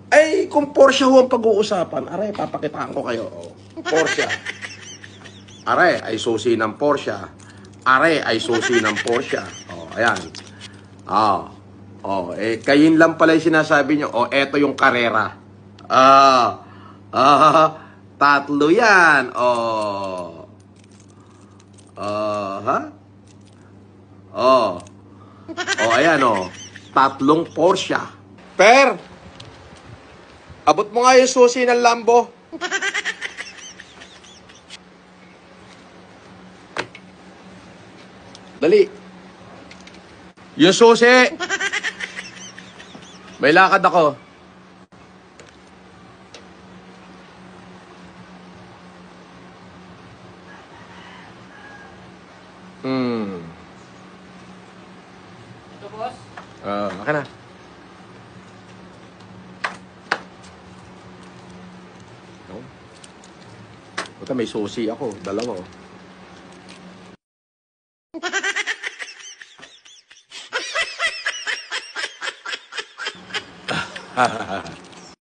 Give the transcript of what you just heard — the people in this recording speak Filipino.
Ay, kung Porsche ho ang pag-uusapan, aray, papakitaan ko kayo. Oh. Porsche. Aray, ay susi ng Porsche. Aray, ay susi ng Porsche. Oh, ayan. Kayin lang pala yung sinasabi nyo. Eto yung karera. Tatlo yan. Ayan, tatlong Porsche. Per, abot mo nga yung susi ng Lambo. Dali. Yung susi. May lakad ako. Ito, boss. Akin na. Puta, may susi ako. Dalawa, oh.